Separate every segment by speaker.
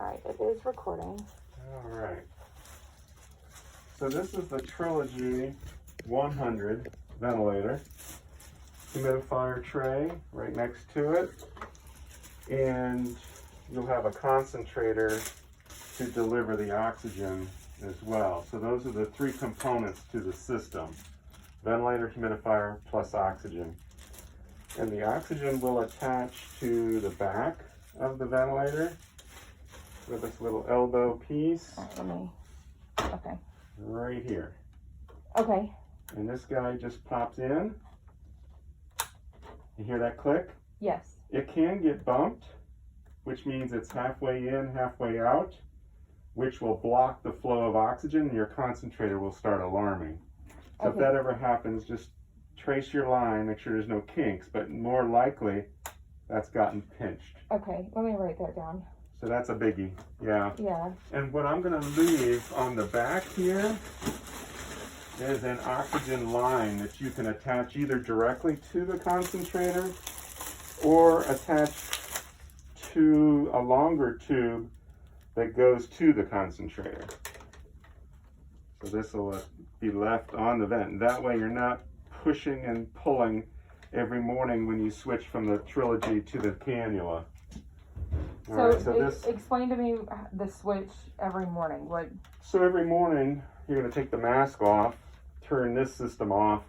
Speaker 1: right, it is recording.
Speaker 2: All right. So this is the Trilogy 100 ventilator. Humidifier tray right next to it. And you'll have a concentrator to deliver the oxygen as well. So those are the three components to the system. Ventilator, humidifier, plus oxygen. And the oxygen will attach to the back of the ventilator with this little elbow piece.
Speaker 1: All right, let me, okay.
Speaker 2: Right here.
Speaker 1: Okay.
Speaker 2: And this guy just pops in. You hear that click?
Speaker 1: Yes.
Speaker 2: It can get bumped, which means it's halfway in, halfway out, which will block the flow of oxygen. Your concentrator will start alarming. So if that ever happens, just trace your line, make sure there's no kinks, but more likely that's gotten pinched.
Speaker 1: Okay, let me write that down.
Speaker 2: So that's a biggie, yeah.
Speaker 1: Yeah.
Speaker 2: And what I'm gonna leave on the back here is an oxygen line that you can attach either directly to the concentrator or attach to a longer tube that goes to the concentrator. So this will be left on the vent. That way you're not pushing and pulling every morning when you switch from the Trilogy to the cannula.
Speaker 1: So, explain to me the switch every morning.
Speaker 2: So every morning you're going to take the mask off, turn this system off,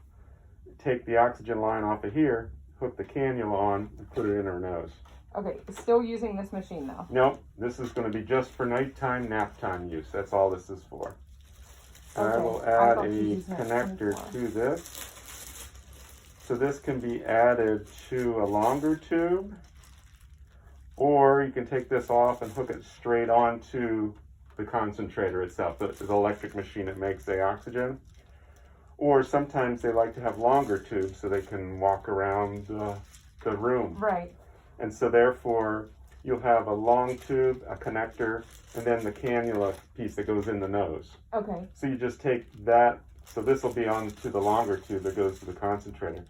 Speaker 2: take the oxygen line off of here, hook the cannula on, and put it in her nose.
Speaker 1: Okay, still using this machine though?
Speaker 2: Nope, this is going to be just for nighttime, nap time use. That's all this is for. Okay. I will add a connector to this. So this can be added to a longer tube, or you can take this off and hook it straight onto the concentrator itself, the electric machine that makes the oxygen. Or sometimes they like to have longer tubes so they can walk around the room.
Speaker 1: Right.
Speaker 2: And so therefore, you'll have a long tube, a connector, and then the cannula piece that goes in the nose.
Speaker 1: Okay.
Speaker 2: So you just take that, so this will be onto the longer tube that goes to the concentrator.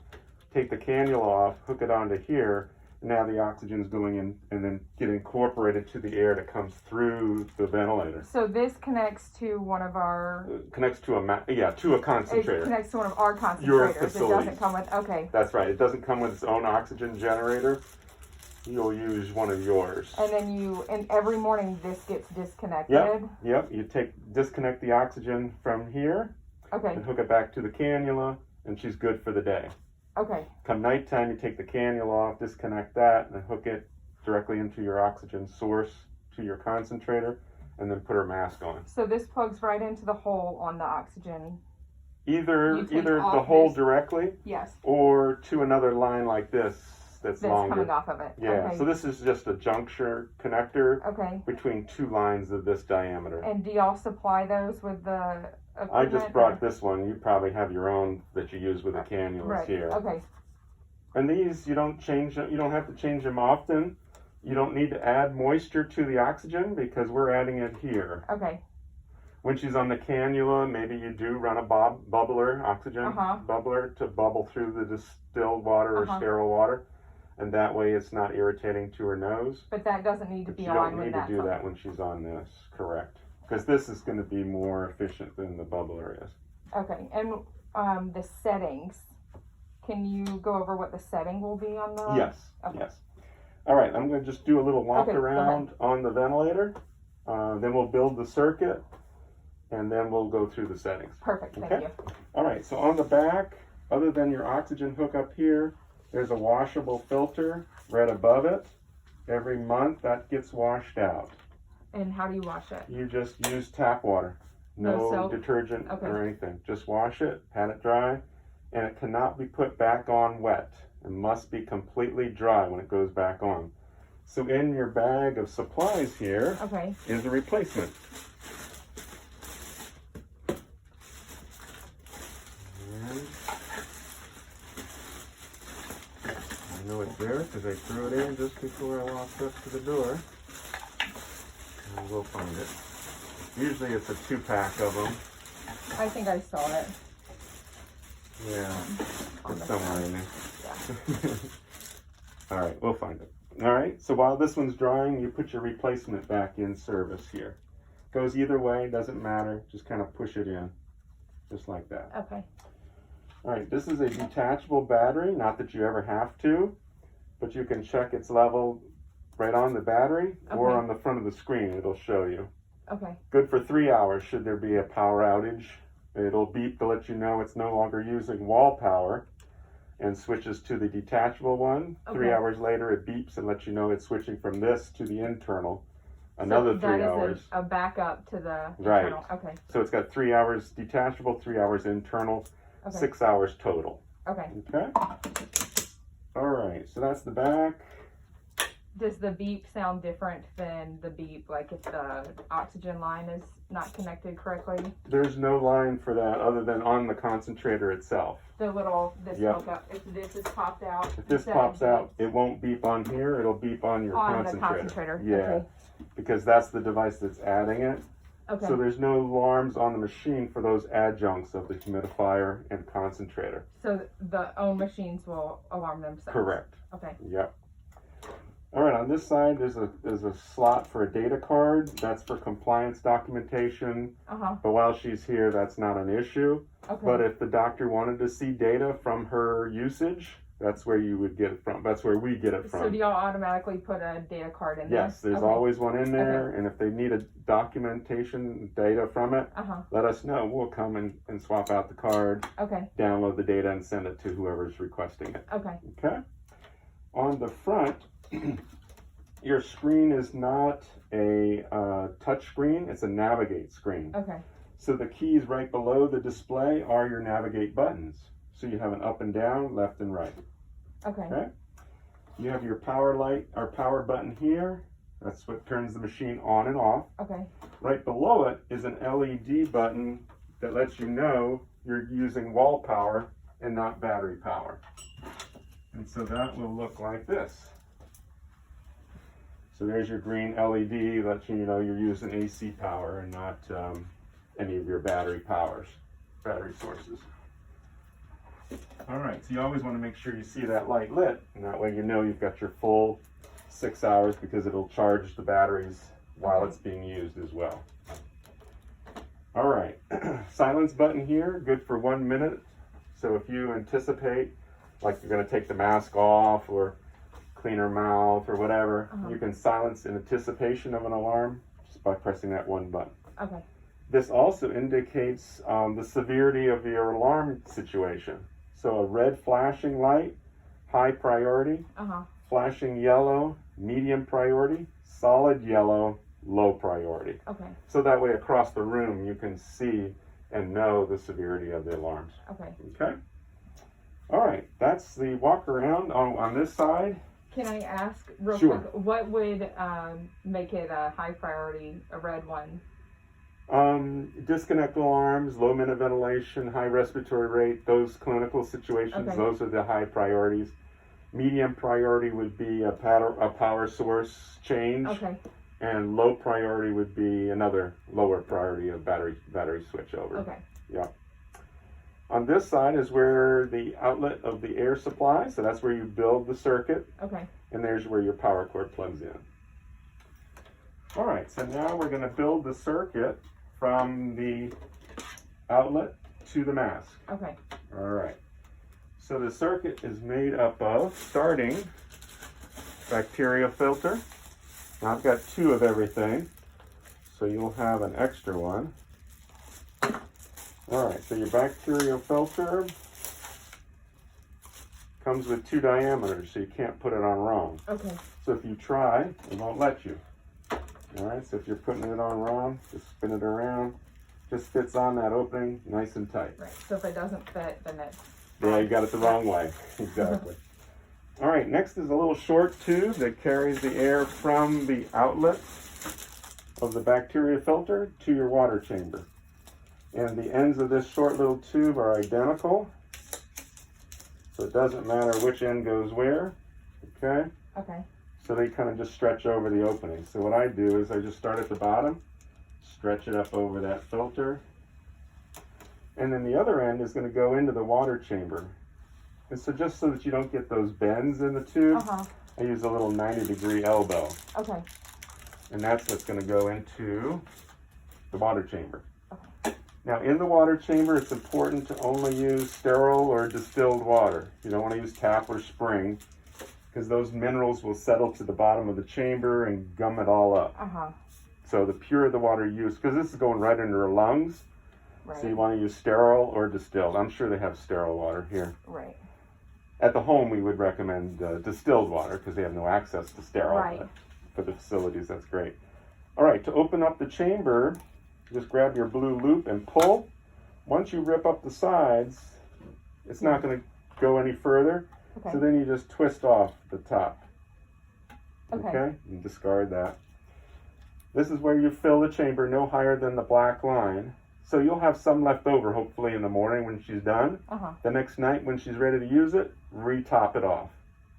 Speaker 2: Take the cannula off, hook it onto here, and now the oxygen's going in and then get incorporated to the air that comes through the ventilator.
Speaker 1: So this connects to one of our...
Speaker 2: connects to a concentrator.
Speaker 1: It connects to one of our concentrators.
Speaker 2: Your facility.
Speaker 1: It doesn't come with, okay.
Speaker 2: That's right, it doesn't come with its own oxygen generator. You'll use one of yours.
Speaker 1: And then and every morning this gets disconnected?
Speaker 2: Yep, you disconnect the oxygen from here.
Speaker 1: Okay.
Speaker 2: And hook it back to the cannula, and she's good for the day.
Speaker 1: Okay.
Speaker 2: Come nighttime, you take the cannula off, disconnect that, and hook it directly into your oxygen source to your concentrator, and then put her mask on.
Speaker 1: So this plugs right into the hole on the oxygen?
Speaker 2: Either the hole directly,
Speaker 1: yes,
Speaker 2: or to another line like this that's longer.
Speaker 1: Coming off of it.
Speaker 2: Yeah, okay. So this is just a juncture connector between two lines of this diameter.
Speaker 1: And do y'all supply those with the equipment?
Speaker 2: I just brought this one. You probably have your own that you use with the cannulas here.
Speaker 1: Okay.
Speaker 2: And these, you don't change them. You don't have to change them often. You don't need to add moisture to the oxygen because we're adding it here.
Speaker 1: Okay.
Speaker 2: When she's on the cannula, maybe you do run a bubbler, oxygen bubbler to bubble through the distilled water or sterile water. And that way it's not irritating to her nose.
Speaker 1: But that doesn't need to be on.
Speaker 2: You don't need to do that when she's on this, correct. Because this is going to be more efficient than the bubbler is.
Speaker 1: Okay, and the settings. Can you go over what the setting will be on the...
Speaker 2: Yes, yes. All right, I'm going to just do a little walk around on the ventilator. Then we'll build the circuit, and then we'll go through the settings.
Speaker 1: Perfect, thank you.
Speaker 2: All right, so on the back, other than your oxygen hookup here, there's a washable filter right above it. Every month that gets washed out.
Speaker 1: And how do you wash it?
Speaker 2: You just use tap water. No detergent or anything. Just wash it, pat it dry, and it cannot be put back on wet. It must be completely dry when it goes back on. So in your bag of supplies here is a replacement. I know it's there because I threw it in just before I walked up to the door. And we'll find it. Usually it's a 2-pack of them.
Speaker 1: I think I saw it.
Speaker 2: Yeah, it's somewhere in there. Yeah. All right, we'll find it. All right, so while this one's drying, you put your replacement back in service here. Goes either way, doesn't matter. Just kind of push it in, just like that.
Speaker 1: Okay.
Speaker 2: All right, this is a detachable battery, not that you ever have to, but you can check its level right on the battery or
Speaker 1: Okay.
Speaker 2: on the front of the screen. It'll show you.
Speaker 1: Okay.
Speaker 2: Good for 3 hours should there be a power outage. It'll beep to let you know it's no longer using wall power and switches to the detachable one. 3
Speaker 1: Okay.
Speaker 2: hours later, it beeps and lets you know it's switching from this to the internal. Another
Speaker 1: So
Speaker 2: 3
Speaker 1: that
Speaker 2: hours.
Speaker 1: is a backup to the
Speaker 2: Right.
Speaker 1: internal. Okay.
Speaker 2: So it's got 3 hours detachable, 3 hours internal,
Speaker 1: Okay.
Speaker 2: 6 hours total.
Speaker 1: Okay.
Speaker 2: Okay? All right, so that's the back.
Speaker 1: Does the beep sound different than the beep, like if the oxygen line is not connected correctly?
Speaker 2: There's no line for that other than on the concentrator itself.
Speaker 1: The little, this
Speaker 2: Yep.
Speaker 1: hook up, if this is popped out.
Speaker 2: If this
Speaker 1: instead
Speaker 2: pops
Speaker 1: of
Speaker 2: out, it won't beep on here, it'll beep on your
Speaker 1: on
Speaker 2: concentrator.
Speaker 1: the concentrator.
Speaker 2: Yeah,
Speaker 1: Okay.
Speaker 2: because that's the device that's adding it.
Speaker 1: Okay.
Speaker 2: So there's no alarms on the machine for those adjuncts of the humidifier and concentrator.
Speaker 1: So the own machines will alarm themselves.
Speaker 2: Correct.
Speaker 1: Okay.
Speaker 2: Yep. All right, on this side, there's a slot for a data card. That's for compliance documentation. But while she's here, that's not an issue.
Speaker 1: Okay.
Speaker 2: But if the doctor wanted to see data from her usage, that's where you would get it from. That's where we get it from.
Speaker 1: So do y'all automatically put a data card in there?
Speaker 2: Yes, there's
Speaker 1: Okay.
Speaker 2: always one in there, and if they need a documentation data from it, let us know. We'll come and swap out the card,
Speaker 1: Okay.
Speaker 2: download the data, and send it to whoever's requesting it.
Speaker 1: Okay.
Speaker 2: Okay? On the front, your screen is not a touch screen, it's a navigate screen.
Speaker 1: Okay.
Speaker 2: So the keys right below the display are your navigate buttons. So you have an up and down, left and right.
Speaker 1: Okay.
Speaker 2: Okay? You have your power light or power button here. That's what turns the machine on and off.
Speaker 1: Okay.
Speaker 2: Right below it is an LED button that lets you know you're using wall power and not battery power. And so that will look like this. So there's your green LED lets you know you're using AC power and not any of your battery sources. All right, so you always want to make sure you see that light lit, and that way you know you've got your full 6 hours because it'll charge the batteries while it's being used as well. All right, silence button here, good for 1 minute. So if you anticipate, like you're going to take the mask off or clean her mouth or whatever, you can silence in anticipation of an alarm just by pressing that one button.
Speaker 1: Okay.
Speaker 2: This also indicates the severity of your alarm situation. So a red flashing light, high priority, flashing yellow, medium priority, solid yellow, low priority.
Speaker 1: Okay.
Speaker 2: So that way across the room you can see and know the severity of the alarms.
Speaker 1: Okay.
Speaker 2: Okay? All right, that's the walk around on this side.
Speaker 1: Can I ask real
Speaker 2: Sure.
Speaker 1: quick, what would make it a high priority, a red one?
Speaker 2: Disconnect alarms, low minute ventilation, high respiratory rate, those clinical situations,
Speaker 1: Okay.
Speaker 2: those are the high priorities. Medium priority would be a power source change,
Speaker 1: Okay.
Speaker 2: and low priority would be another lower priority of battery switch over.
Speaker 1: Okay.
Speaker 2: Yeah. On this side is where the outlet of the air supply, so that's where you build the circuit,
Speaker 1: Okay.
Speaker 2: and there's where your power cord plugs in. All right, so now we're going to build the circuit from the outlet to the mask.
Speaker 1: Okay.
Speaker 2: All right. So the circuit is made up of, starting, bacteria filter. Now I've got 2 of everything, so you'll have an extra one. All right, so your bacterial filter comes with 2 diameters, so you can't put it on wrong.
Speaker 1: Okay.
Speaker 2: So if you try, it won't let you. All right, so if you're putting it on wrong, just spin it around. Just fits on that opening, nice and tight.
Speaker 1: Right. So if it doesn't fit, then it's...
Speaker 2: Yeah, you got it the wrong way. Exactly. All right, next is a little short tube that carries the air from the outlet of the bacteria filter to your water chamber. And the ends of this short little tube are identical. So it doesn't matter which end goes where. Okay?
Speaker 1: Okay.
Speaker 2: So they kind of just stretch over the opening. So what I do is I just start at the bottom, stretch it up over that filter, and then the other end is going to go into the water chamber. And so just so that you don't get those bends in the tube, I use a little 90-degree elbow,
Speaker 1: Okay.
Speaker 2: and that's what's going to go into the water chamber. Now, in the water chamber, it's important to only use sterile or distilled water. You don't want to use tap or spring, because those minerals will settle to the bottom of the chamber and gum it all up.
Speaker 1: Uh-huh.
Speaker 2: So the purer the water you use, because this is going right into her lungs,
Speaker 1: Right.
Speaker 2: so you want to use sterile or distilled. I'm sure they have sterile water here.
Speaker 1: Right.
Speaker 2: At the home, we would recommend distilled water, because they have no access to sterile.
Speaker 1: Right.
Speaker 2: But for the facilities, that's great. All right, to open up the chamber, just grab your blue loop and pull. Once you rip up the sides, it's not going to go any further.
Speaker 1: Okay.
Speaker 2: So then you just twist off the top.
Speaker 1: Okay.
Speaker 2: And discard that. This is where you fill the chamber no higher than the black line. So you'll have some left over, hopefully, in the morning when she's done.
Speaker 1: Uh-huh.
Speaker 2: The next night when she's ready to use it, re-top it off.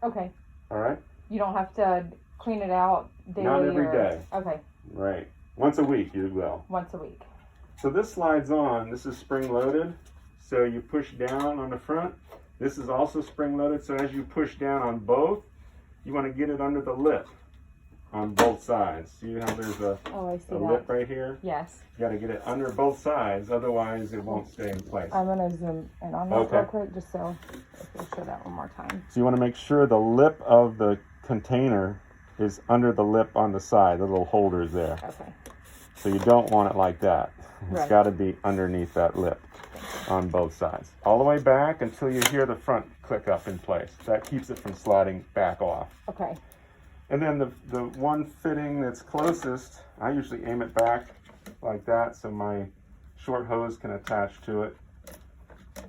Speaker 1: Okay.
Speaker 2: All right?
Speaker 1: You don't have to clean it out daily?
Speaker 2: Not every
Speaker 1: or...
Speaker 2: day.
Speaker 1: Okay.
Speaker 2: Right. Once a week, you will.
Speaker 1: Once a week.
Speaker 2: So this slides on. This is spring-loaded. So you push down on the front. This is also spring-loaded. So as you push down on both, you want to get it under the lip on both sides. See how there's a
Speaker 1: Oh, I see that.
Speaker 2: lip right here?
Speaker 1: Yes.
Speaker 2: You got to get it under both sides, otherwise it won't stay in place.
Speaker 1: I'm going to zoom in on that
Speaker 2: Okay.
Speaker 1: real quick, just so if you'll show that one more time.
Speaker 2: So you want to make sure the lip of the container is under the lip on the side, the little holders there.
Speaker 1: Okay.
Speaker 2: So you don't want it like that. It's
Speaker 1: Right.
Speaker 2: got to be underneath that lip on both sides. All the way back until you hear the front click up in place. That keeps it from sliding back off.
Speaker 1: Okay.
Speaker 2: And then the one fitting that's closest, I usually aim it back like that so my short hose can attach to it.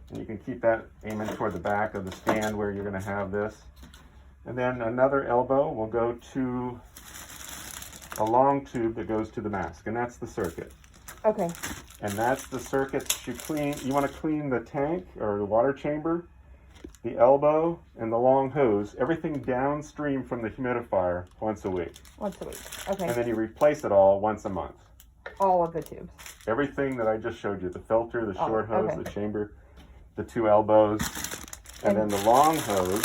Speaker 2: And you can keep that aiming toward the back of the stand where you're going to have this. And then another elbow will go to a long tube that goes to the mask, and that's the circuit.
Speaker 1: Okay.
Speaker 2: And that's the circuits you clean. You want to clean the tank or the water chamber, the elbow, and the long hose, everything downstream from the humidifier once a week.
Speaker 1: Once a week. Okay.
Speaker 2: And then you replace it all once a month.
Speaker 1: All of the tubes.
Speaker 2: Everything that I just showed you, the filter, the
Speaker 1: Oh,
Speaker 2: short hose,
Speaker 1: okay.
Speaker 2: the chamber, the two elbows, and then the long hose,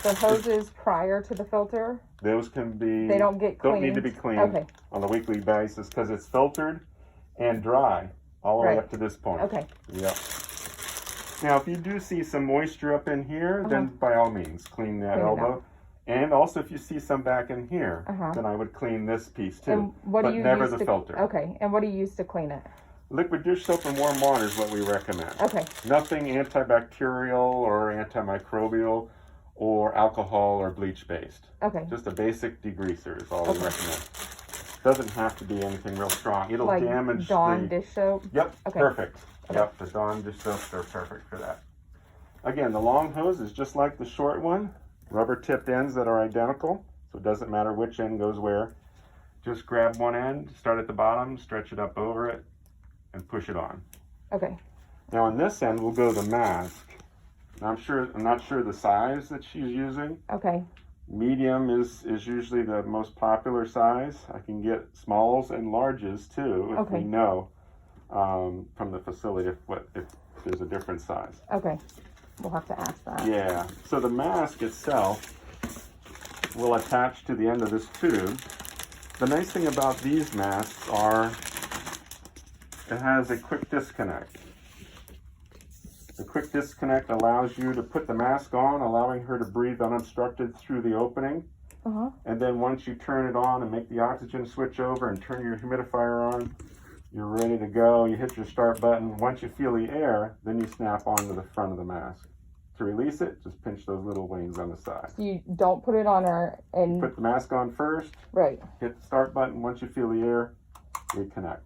Speaker 1: The hoses prior to the filter,
Speaker 2: those can be,
Speaker 1: they don't get cleaned.
Speaker 2: don't need to be cleaned
Speaker 1: Okay.
Speaker 2: on a weekly basis because it's filtered and dry all the way
Speaker 1: Right.
Speaker 2: up to this point.
Speaker 1: Okay.
Speaker 2: Yep. Now, if you do see some moisture up in here, then by all means, clean that
Speaker 1: Clean it
Speaker 2: elbow.
Speaker 1: out.
Speaker 2: And also, if you see some back in here,
Speaker 1: Uh-huh.
Speaker 2: then I would clean this piece too.
Speaker 1: And what
Speaker 2: but
Speaker 1: do you
Speaker 2: never
Speaker 1: use
Speaker 2: the
Speaker 1: to,
Speaker 2: filter.
Speaker 1: Okay. And what do you use to clean it?
Speaker 2: Liquid dish soap and warm water is what we recommend.
Speaker 1: Okay.
Speaker 2: Nothing antibacterial or antimicrobial or alcohol or bleach based.
Speaker 1: Okay.
Speaker 2: Just a basic degreaser is all we
Speaker 1: Okay.
Speaker 2: recommend. Doesn't have to be anything real strong. It'll
Speaker 1: Like
Speaker 2: damage
Speaker 1: Dawn
Speaker 2: the...
Speaker 1: dish soap.
Speaker 2: Yep,
Speaker 1: Okay.
Speaker 2: perfect.
Speaker 1: Okay.
Speaker 2: Yep, the Dawn dish soaps are perfect for that. Again, the long hose is just like the short one. Rubber tipped ends that are identical, so it doesn't matter which end goes where. Just grab one end, start at the bottom, stretch it up over it, and push it on.
Speaker 1: Okay.
Speaker 2: Now on this end, we'll go the mask. Now I'm not sure the size that she's using.
Speaker 1: Okay.
Speaker 2: Medium is usually the most popular size. I can get smalls and larges too, if
Speaker 1: Okay.
Speaker 2: we know from the facility if there's a different size.
Speaker 1: Okay. We'll have to ask that.
Speaker 2: Yeah, so the mask itself will attach to the end of this tube. The nice thing about these masks are it has a quick disconnect. The quick disconnect allows you to put the mask on, allowing her to breathe unobstructed through the opening.
Speaker 1: Uh-huh.
Speaker 2: And then once you turn it on and make the oxygen switch over and turn your humidifier on, you're ready to go. You hit your start button. Once you feel the air, then you snap onto the front of the mask. To release it, just pinch those little wings on the side.
Speaker 1: So you don't put it on her and
Speaker 2: Put the mask on first,
Speaker 1: right.
Speaker 2: hit the start button. Once you feel the air, reconnect.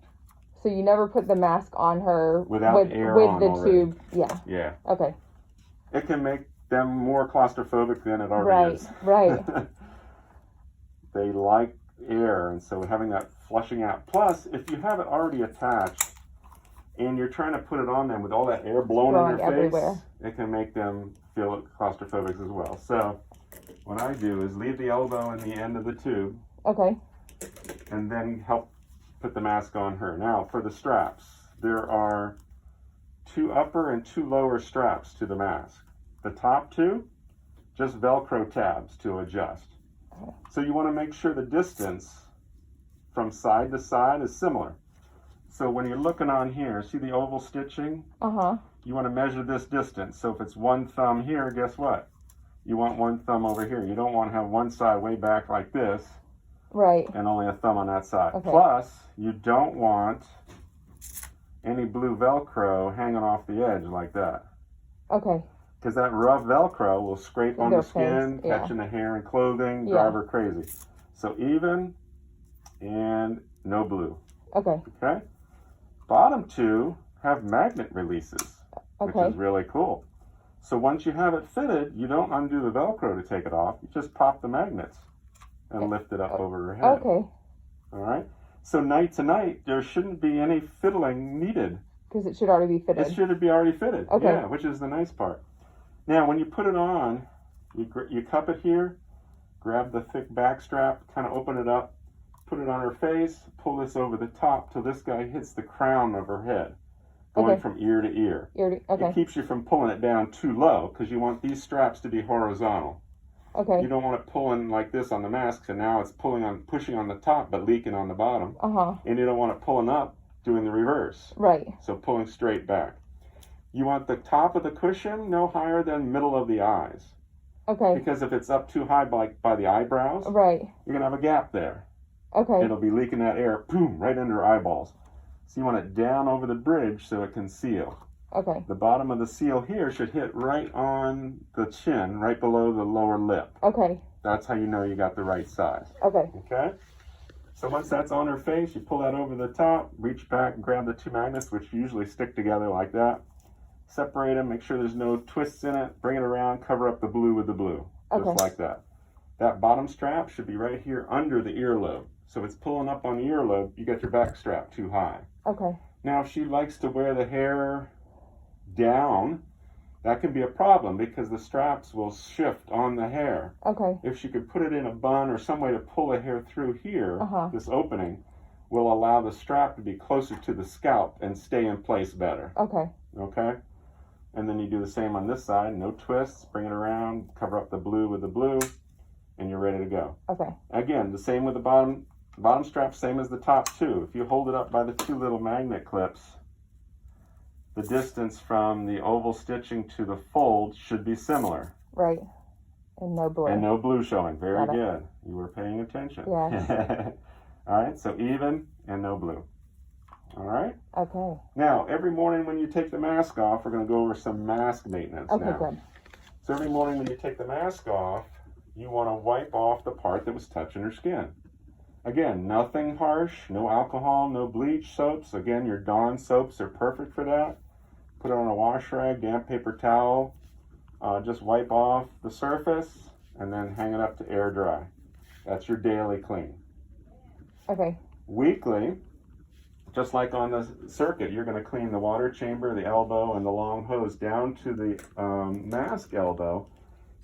Speaker 1: So you never put the mask on her
Speaker 2: Without
Speaker 1: with
Speaker 2: air
Speaker 1: with
Speaker 2: on
Speaker 1: the
Speaker 2: already.
Speaker 1: tube. Yeah.
Speaker 2: Yeah.
Speaker 1: Okay.
Speaker 2: It can make them more claustrophobic than it already
Speaker 1: Right.
Speaker 2: is.
Speaker 1: Right.
Speaker 2: They like air, and so having that flushing out. Plus, if you have it already attached and you're trying to put it on them with all that air blowing in
Speaker 1: Blowing
Speaker 2: your face,
Speaker 1: everywhere.
Speaker 2: it can make them feel claustrophobic as well. So what I do is leave the elbow in the end of the tube
Speaker 1: Okay.
Speaker 2: and then help put the mask on her. Now, for the straps, there are 2 upper and 2 lower straps to the mask. The top two just Velcro tabs to adjust.
Speaker 1: Okay.
Speaker 2: So you want to make sure the distance from side to side is similar. So when you're looking on here, see the oval stitching?
Speaker 1: Uh-huh.
Speaker 2: You want to measure this distance. So if it's one thumb here, guess what? You want one thumb over here. You don't want to have one side way back like this
Speaker 1: Right.
Speaker 2: and only a thumb on that side.
Speaker 1: Okay.
Speaker 2: Plus, you don't want any blue Velcro hanging off the edge like that.
Speaker 1: Okay.
Speaker 2: Because that rough Velcro will scrape on
Speaker 1: Their
Speaker 2: the skin,
Speaker 1: face, yeah.
Speaker 2: catch in the hair and clothing,
Speaker 1: Yeah.
Speaker 2: drive her crazy. So even and no blue.
Speaker 1: Okay.
Speaker 2: Okay? Bottom two have magnet releases, which
Speaker 1: Okay.
Speaker 2: is really cool. So once you have it fitted, you don't undo the Velcro to take it off. You just pop the magnets and lift it up over her head.
Speaker 1: Okay.
Speaker 2: All right? So night to night, there shouldn't be any fiddling needed.
Speaker 1: Because it should already be
Speaker 2: It
Speaker 1: fitted.
Speaker 2: should be already fitted.
Speaker 1: Okay.
Speaker 2: Yeah, which is the nice part. Now, when you put it on, you cup it here, grab the thick back strap, kind of open it up, put it on her face, pull this over the top till this guy hits the crown of her head, going
Speaker 1: Okay.
Speaker 2: from ear to ear.
Speaker 1: Okay.
Speaker 2: It keeps you from pulling it down too low because you want these straps to be horizontal.
Speaker 1: Okay.
Speaker 2: You don't want it pulling like this on the mask, so now it's pushing on the top but leaking on the bottom.
Speaker 1: Uh-huh.
Speaker 2: And you don't want it pulling up, doing the reverse.
Speaker 1: Right.
Speaker 2: So pulling straight back. You want the top of the cushion no higher than middle of the eyes.
Speaker 1: Okay.
Speaker 2: Because if it's up too high by the eyebrows,
Speaker 1: Right.
Speaker 2: you're going to have a gap there.
Speaker 1: Okay.
Speaker 2: It'll be leaking that air, boom, right under her eyeballs. So you want it down over the bridge so it can seal.
Speaker 1: Okay.
Speaker 2: The bottom of the seal here should hit right on the chin, right below the lower lip.
Speaker 1: Okay.
Speaker 2: That's how you know you got the right size.
Speaker 1: Okay.
Speaker 2: Okay? So once that's on her face, you pull that over the top, reach back and grab the two magnets, which usually stick together like that. Separate them, make sure there's no twists in it, bring it around, cover up the blue with the blue. Just
Speaker 1: Okay.
Speaker 2: like that. That bottom strap should be right here under the earlobe. So if it's pulling up on the earlobe, you got your back strap too high.
Speaker 1: Okay.
Speaker 2: Now, if she likes to wear the hair down, that can be a problem because the straps will shift on the hair.
Speaker 1: Okay.
Speaker 2: If she could put it in a bun or some way to pull the hair through here,
Speaker 1: Uh-huh.
Speaker 2: this opening will allow the strap to be closer to the scalp and stay in place better.
Speaker 1: Okay.
Speaker 2: Okay? And then you do the same on this side, no twists, bring it around, cover up the blue with the blue, and you're ready to go.
Speaker 1: Okay.
Speaker 2: Again, the same with the bottom strap, same as the top two. If you hold it up by the two little magnet clips, the distance from the oval stitching to the fold should be similar.
Speaker 1: Right. And no blue.
Speaker 2: And no blue showing. Very
Speaker 1: Got it.
Speaker 2: good. You were paying attention.
Speaker 1: Yes.
Speaker 2: All right, so even and no blue. All right?
Speaker 1: Okay.
Speaker 2: Now, every morning when you take the mask off, we're going to go over some mask maintenance
Speaker 1: Okay,
Speaker 2: now.
Speaker 1: good.
Speaker 2: So every morning when you take the mask off, you want to wipe off the part that was touching her skin. Again, nothing harsh, no alcohol, no bleach soaps. Again, your Dawn soaps are perfect for that. Put it on a wash rag, damp paper towel. Just wipe off the surface and then hang it up to air dry. That's your daily clean.
Speaker 1: Okay.
Speaker 2: Weekly, just like on the circuit, you're going to clean the water chamber, the elbow, and the long hose down to the mask elbow.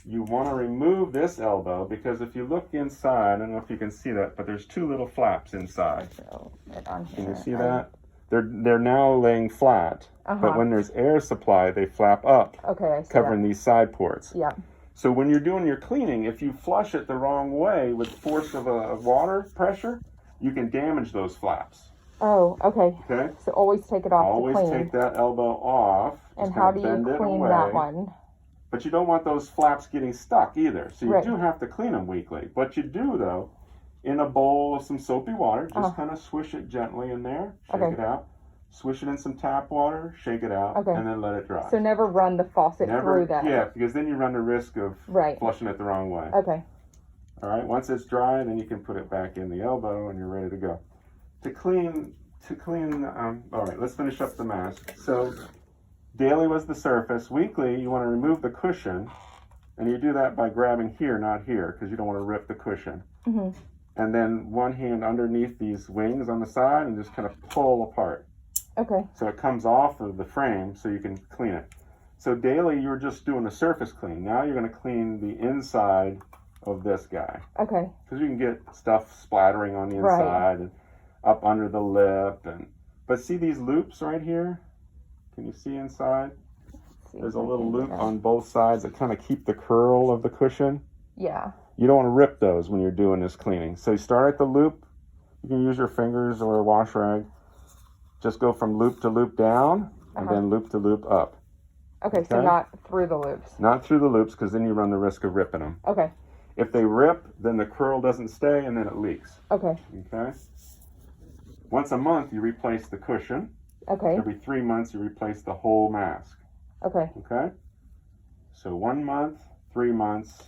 Speaker 2: You want to remove this elbow because if you look inside, I don't know if you can see that, but there's two little flaps inside.
Speaker 1: So, right on
Speaker 2: Can you
Speaker 1: here.
Speaker 2: see that? They're now laying flat,
Speaker 1: Uh-huh.
Speaker 2: but when there's air supply, they flap up,
Speaker 1: Okay, I see
Speaker 2: covering these side ports.
Speaker 1: that. Yeah.
Speaker 2: So when you're doing your cleaning, if you flush it the wrong way with force of a water pressure, you can damage those flaps.
Speaker 1: Oh, okay.
Speaker 2: Okay?
Speaker 1: So always take it off
Speaker 2: Always
Speaker 1: to clean.
Speaker 2: take that elbow off.
Speaker 1: And
Speaker 2: Just
Speaker 1: how
Speaker 2: kinda
Speaker 1: do you
Speaker 2: bend it
Speaker 1: clean
Speaker 2: away.
Speaker 1: that one?
Speaker 2: But you don't want those flaps getting stuck either. So you
Speaker 1: Right.
Speaker 2: do have to clean them weekly. What you do though, in a bowl of some soapy water, just kind of swish it gently in there, shake
Speaker 1: Okay.
Speaker 2: it out. Swish it in some tap water, shake it out,
Speaker 1: Okay.
Speaker 2: and then let it dry.
Speaker 1: So never run the faucet through that.
Speaker 2: Yeah, because then you run the risk of
Speaker 1: Right.
Speaker 2: flushing it the wrong way.
Speaker 1: Okay.
Speaker 2: All right, once it's dry, then you can put it back in the elbow and you're ready to go. To clean, all right, let's finish up the mask. So daily was the surface. Weekly, you want to remove the cushion, and you do that by grabbing here, not here, because you don't want to rip the cushion.
Speaker 1: Mm-hmm.
Speaker 2: And then one hand underneath these wings on the side and just kind of pull apart.
Speaker 1: Okay.
Speaker 2: So it comes off of the frame so you can clean it. So daily, you're just doing a surface clean. Now you're going to clean the inside of this guy.
Speaker 1: Okay.
Speaker 2: Because you can get stuff splattering on the
Speaker 1: Right.
Speaker 2: inside and up under the lip. But see these loops right here? Can you see inside?
Speaker 1: see.
Speaker 2: There's
Speaker 1: if
Speaker 2: a
Speaker 1: I
Speaker 2: little
Speaker 1: can-
Speaker 2: loop
Speaker 1: yeah.
Speaker 2: on both sides that kind of keep the curl of the cushion.
Speaker 1: Yeah.
Speaker 2: You don't want to rip those when you're doing this cleaning. So you start at the loop. You can use your fingers or a wash rag. Just go from loop to loop down, and then loop to loop up.
Speaker 1: Okay, so
Speaker 2: Okay.
Speaker 1: not through the loops.
Speaker 2: Not through the loops, because then you run the risk of ripping them.
Speaker 1: Okay.
Speaker 2: If they rip, then the curl doesn't stay, and then it leaks.
Speaker 1: Okay.
Speaker 2: Okay? Once a month, you replace the cushion.
Speaker 1: Okay.
Speaker 2: Every 3 months, you replace the whole mask.
Speaker 1: Okay.
Speaker 2: Okay? So 1 month, 3 months,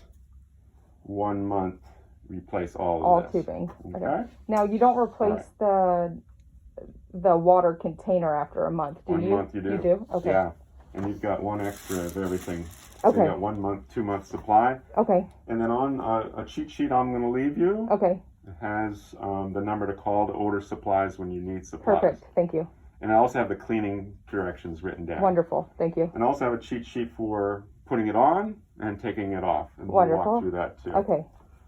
Speaker 2: 1 month, replace all of this.
Speaker 1: tubing.
Speaker 2: Okay?
Speaker 1: Now you don't replace the water container after a month, do
Speaker 2: 1
Speaker 1: you?
Speaker 2: month you do.
Speaker 1: You do? Okay.
Speaker 2: Yeah. And you've got one extra of everything. So
Speaker 1: Okay.
Speaker 2: you got 1 month, 2 month supply.
Speaker 1: Okay.
Speaker 2: And then on a cheat sheet I'm going to leave you,
Speaker 1: Okay.
Speaker 2: it has the number to call to order supplies when you need supplies.
Speaker 1: Perfect. Thank you.
Speaker 2: And I also have the cleaning directions written down.
Speaker 1: Wonderful. Thank you.
Speaker 2: And I also have a cheat sheet for putting it on and taking it off. And we'll
Speaker 1: Wonderful.
Speaker 2: walk through that too.
Speaker 1: Okay.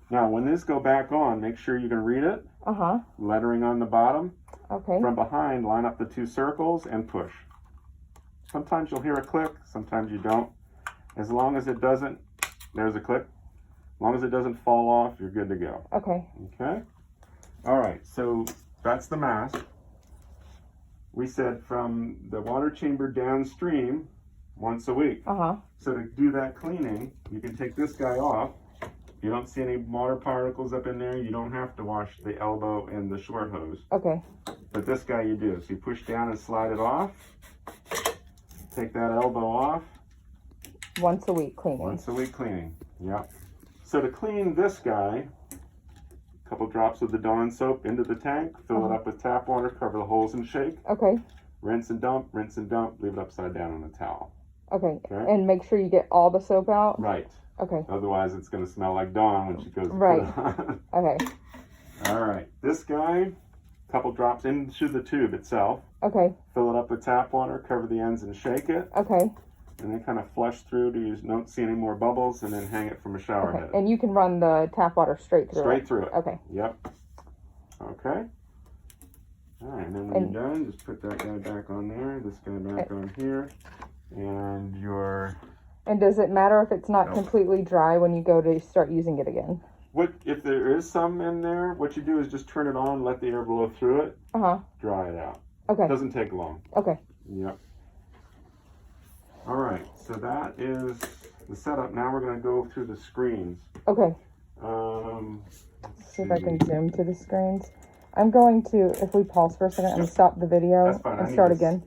Speaker 2: Now, when this go back on, make sure you can read it.
Speaker 1: Uh-huh.
Speaker 2: Lettering on the bottom.
Speaker 1: Okay.
Speaker 2: From behind, line up the 2 circles and push. Sometimes you'll hear a click, sometimes you don't. As long as it doesn't, there's a click. As long as it doesn't fall off, you're good to go.
Speaker 1: Okay.
Speaker 2: Okay? All right, so that's the mask. We said from the water chamber downstream once a week.
Speaker 1: Uh-huh.
Speaker 2: So to do that cleaning, you can take this guy off. You don't see any water particles up in there. You don't have to wash the elbow and the short hose.
Speaker 1: Okay.
Speaker 2: But this guy you do. So you push down and slide it off. Take that elbow off.
Speaker 1: Once a week cleaning.
Speaker 2: Once a week cleaning. Yep. So to clean this guy, a couple drops of the Dawn soap into the tank. Fill it up with tap water. Cover the holes and shake.
Speaker 1: Okay.
Speaker 2: Rinse and dump. Rinse and dump. Leave it upside down on a towel.
Speaker 1: Okay.
Speaker 2: Okay.
Speaker 1: And make sure you get all the soap out.
Speaker 2: Right.
Speaker 1: Okay.
Speaker 2: Otherwise, it's going to smell like Dawn when she goes to
Speaker 1: Right.
Speaker 2: put it on.
Speaker 1: Okay.
Speaker 2: All right. This guy, couple drops into the tube itself.
Speaker 1: Okay.
Speaker 2: Fill it up with tap water. Cover the ends and shake it.
Speaker 1: Okay.
Speaker 2: And then kind of flush through to you don't see any more bubbles, and then hang it from a shower
Speaker 1: Okay.
Speaker 2: head.
Speaker 1: And you can run the tap water straight through
Speaker 2: Straight
Speaker 1: it.
Speaker 2: through it.
Speaker 1: Okay.
Speaker 2: Yep. Okay. All right, and then when you're done, just put that guy back on there, this guy back on here, and your...
Speaker 1: And does it matter if it's not
Speaker 2: No.
Speaker 1: completely dry when you go to start using it again?
Speaker 2: What if there is some in there? What you do is just turn it on, let the air blow through it,
Speaker 1: Uh-huh.
Speaker 2: dry it out.
Speaker 1: Okay.
Speaker 2: Doesn't take long.
Speaker 1: Okay.
Speaker 2: Yep. All right, so that is the setup. Now we're going to go through the screens.
Speaker 1: Okay.
Speaker 2: Let's
Speaker 1: See if I can zoom to the screens. I'm going to, if we pause for a second, I'm going to stop the video
Speaker 2: That's fine. I
Speaker 1: and
Speaker 2: need
Speaker 1: start
Speaker 2: this.
Speaker 1: again.